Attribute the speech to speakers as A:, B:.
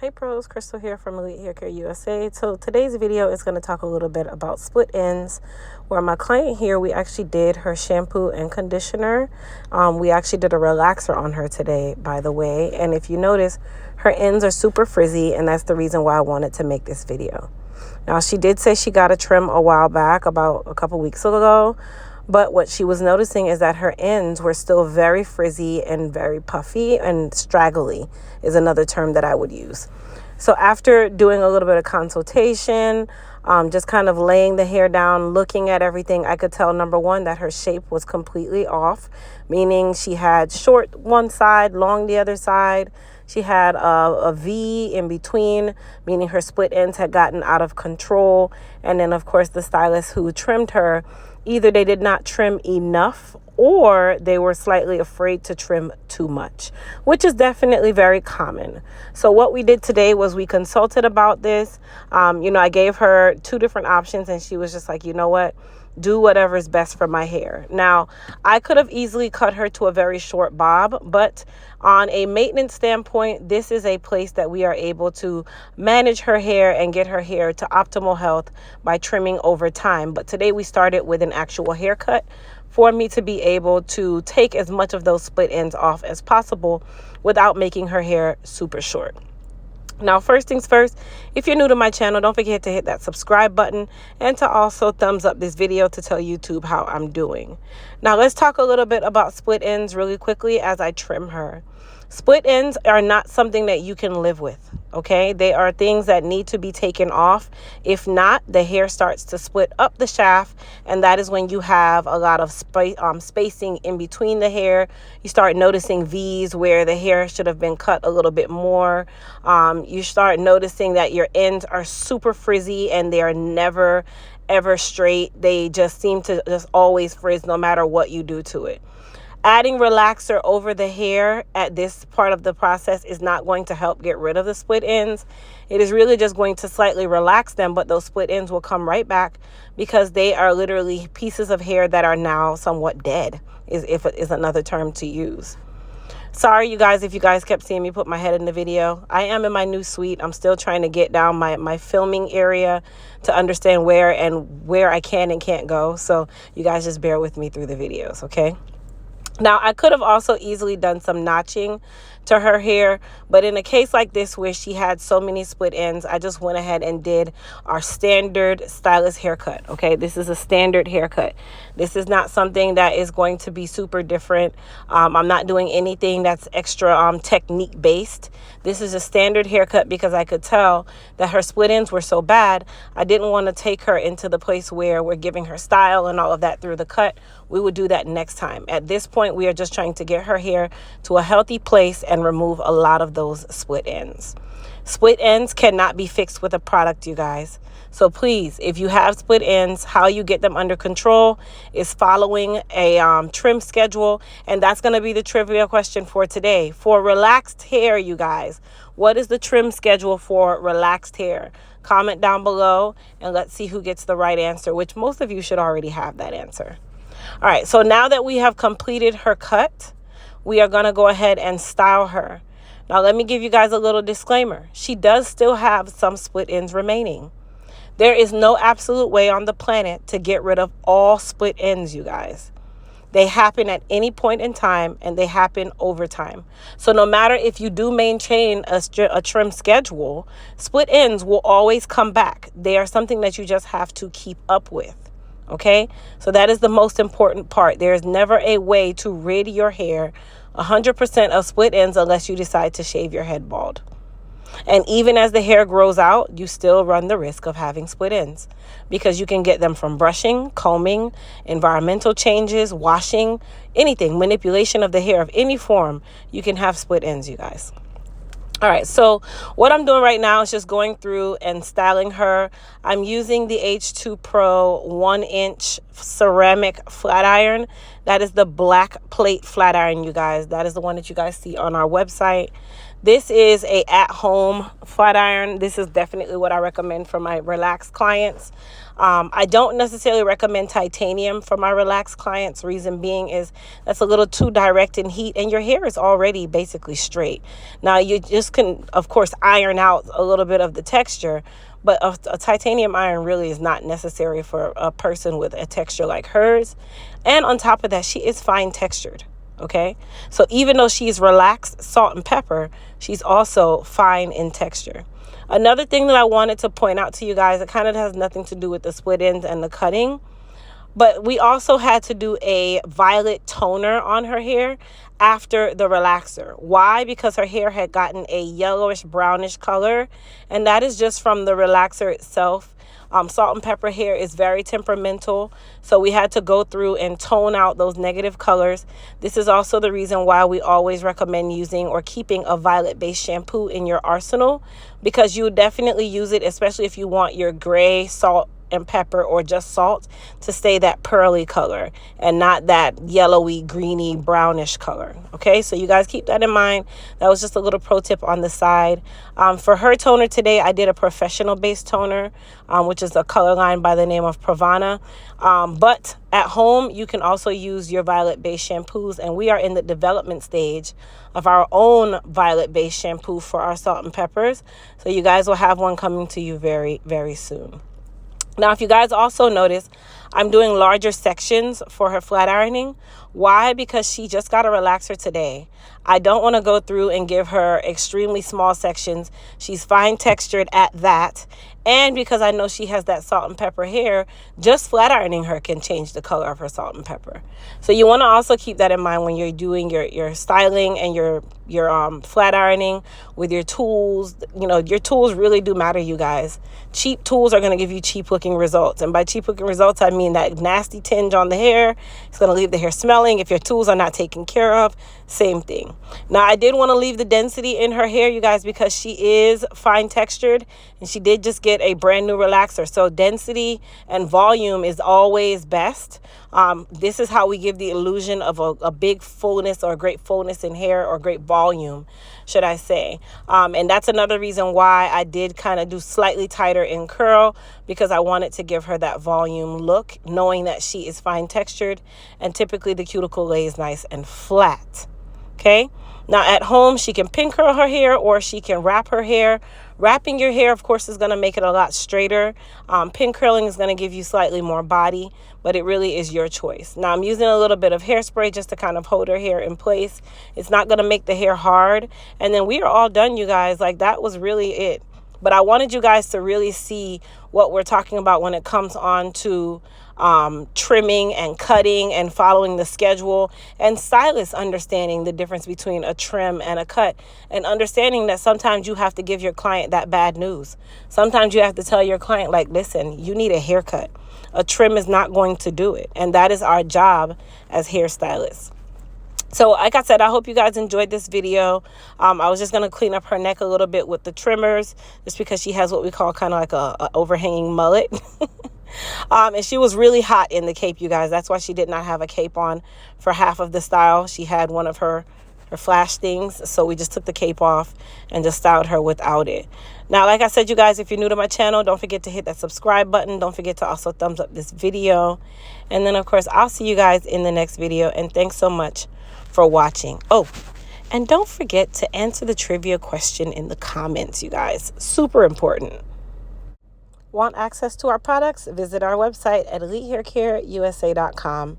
A: Hey pros, Crystal here from Elite Hair Care USA. So today's video is going to talk a little bit about split ends, where my client here, we actually did her shampoo and conditioner. We actually did a relaxer on her today, by the way. And if you notice, her ends are super frizzy, and that's the reason why I wanted to make this video. Now, she did say she got a trim a while back, about a couple weeks ago. But what she was noticing is that her ends were still very frizzy and very puffy, and straggly is another term that I would use. So after doing a little bit of consultation, just kind of laying the hair down, looking at everything, I could tell, number one, that her shape was completely off, meaning she had short one side, long the other side. She had a V in between, meaning her split ends had gotten out of control. And then, of course, the stylist who trimmed her, either they did not trim enough or they were slightly afraid to trim too much, which is definitely very common. So what we did today was we consulted about this. I gave her two different options, and she was just like, you know what? Do whatever is best for my hair. Now, I could have easily cut her to a very short bob, but on a maintenance standpoint, this is a place that we are able to manage her hair and get her hair to optimal health by trimming over time. But today we started with an actual haircut for me to be able to take as much of those split ends off as possible without making her hair super short. Now, first things first, if you're new to my channel, don't forget to hit that subscribe button and to also thumbs up this video to tell YouTube how I'm doing. Now, let's talk a little bit about split ends really quickly as I trim her. Split ends are not something that you can live with, okay? They are things that need to be taken off. If not, the hair starts to split up the shaft, and that is when you have a lot of spacing in between the hair. You start noticing V's where the hair should have been cut a little bit more. You start noticing that your ends are super frizzy and they are never, ever straight. They just seem to just always frizz no matter what you do to it. Adding relaxer over the hair at this part of the process is not going to help get rid of the split ends. It is really just going to slightly relax them, but those split ends will come right back because they are literally pieces of hair that are now somewhat dead, is another term to use. Sorry, you guys, if you guys kept seeing me put my head in the video. I am in my new suite. I'm still trying to get down my filming area to understand where I can and can't go. So you guys just bear with me through the videos, okay? Now, I could have also easily done some notching to her hair, but in a case like this where she had so many split ends, I just went ahead and did our standard stylist haircut, okay? This is a standard haircut. This is not something that is going to be super different. I'm not doing anything that's extra technique based. This is a standard haircut because I could tell that her split ends were so bad. I didn't want to take her into the place where we're giving her style and all of that through the cut. We would do that next time. At this point, we are just trying to get her hair to a healthy place and remove a lot of those split ends. Split ends cannot be fixed with a product, you guys. So please, if you have split ends, how you get them under control is following a trim schedule. And that's going to be the trivia question for today. For relaxed hair, you guys, what is the trim schedule for relaxed hair? Comment down below and let's see who gets the right answer, which most of you should already have that answer. All right, so now that we have completed her cut, we are going to go ahead and style her. Now, let me give you guys a little disclaimer. She does still have some split ends remaining. There is no absolute way on the planet to get rid of all split ends, you guys. They happen at any point in time, and they happen over time. So no matter if you do maintain a trim schedule, split ends will always come back. They are something that you just have to keep up with. Okay, so that is the most important part. There is never a way to rid your hair 100% of split ends unless you decide to shave your head bald. And even as the hair grows out, you still run the risk of having split ends because you can get them from brushing, combing, environmental changes, washing, anything, manipulation of the hair of any form. You can have split ends, you guys. All right, so what I'm doing right now is just going through and styling her. I'm using the H2 Pro 1-inch ceramic flat iron. That is the black plate flat iron, you guys. That is the one that you guys see on our website. This is a at-home flat iron. This is definitely what I recommend for my relaxed clients. I don't necessarily recommend titanium for my relaxed clients. Reason being is that's a little too direct in heat and your hair is already basically straight. Now you just can, of course, iron out a little bit of the texture, but a titanium iron really is not necessary for a person with a texture like hers. And on top of that, she is fine textured. Okay, so even though she's relaxed salt and pepper, she's also fine in texture. Another thing that I wanted to point out to you guys, it kind of has nothing to do with the split ends and the cutting, but we also had to do a violet toner on her hair after the relaxer. Why? Because her hair had gotten a yellowish brownish color, and that is just from the relaxer itself. Salt and pepper hair is very temperamental, so we had to go through and tone out those negative colors. This is also the reason why we always recommend using or keeping a violet-based shampoo in your arsenal, because you definitely use it, especially if you want your gray salt and pepper or just salt to stay that pearly color and not that yellowy, greeny, brownish color. Okay, so you guys keep that in mind. That was just a little pro tip on the side. For her toner today, I did a professional base toner, which is a color line by the name of Pravana. But at home, you can also use your violet-based shampoos, and we are in the development stage of our own violet-based shampoo for our salt and peppers. So you guys will have one coming to you very, very soon. Now, if you guys also notice, I'm doing larger sections for her flat ironing. Why? Because she just got a relaxer today. I don't want to go through and give her extremely small sections. She's fine textured at that. And because I know she has that salt and pepper hair, just flat ironing her can change the color of her salt and pepper. So you want to also keep that in mind when you're doing your styling and your flat ironing with your tools. You know, your tools really do matter, you guys. Cheap tools are going to give you cheap looking results. And by cheap looking results, I mean that nasty tinge on the hair. It's going to leave the hair smelling. If your tools are not taken care of, same thing. Now, I did want to leave the density in her hair, you guys, because she is fine textured and she did just get a brand new relaxer. So density and volume is always best. This is how we give the illusion of a big fullness or a great fullness in hair, or great volume, should I say. And that's another reason why I did kind of do slightly tighter in curl, because I wanted to give her that volume look, knowing that she is fine textured and typically the cuticle lays nice and flat. Okay. Now at home, she can pin curl her hair or she can wrap her hair. Wrapping your hair, of course, is going to make it a lot straighter. Pin curling is going to give you slightly more body, but it really is your choice. Now I'm using a little bit of hairspray just to kind of hold her hair in place. It's not going to make the hair hard. And then we are all done, you guys. Like, that was really it. But I wanted you guys to really see what we're talking about when it comes on to trimming and cutting and following the schedule, and stylists understanding the difference between a trim and a cut, and understanding that sometimes you have to give your client that bad news. Sometimes you have to tell your client, like, listen, you need a haircut. A trim is not going to do it. And that is our job as hairstylists. So like I said, I hope you guys enjoyed this video. I was just going to clean up her neck a little bit with the trimmers, just because she has what we call kind of like a overhanging mullet. And she was really hot in the cape, you guys. That's why she did not have a cape on for half of the style. She had one of her flash things. So we just took the cape off and just styled her without it. Now, like I said, you guys, if you're new to my channel, don't forget to hit that subscribe button. Don't forget to also thumbs up this video. And then, of course, I'll see you guys in the next video. And thanks so much for watching. Oh, and don't forget to answer the trivia question in the comments, you guys. Super important. Want access to our products? Visit our website at elitehaircareusa.com.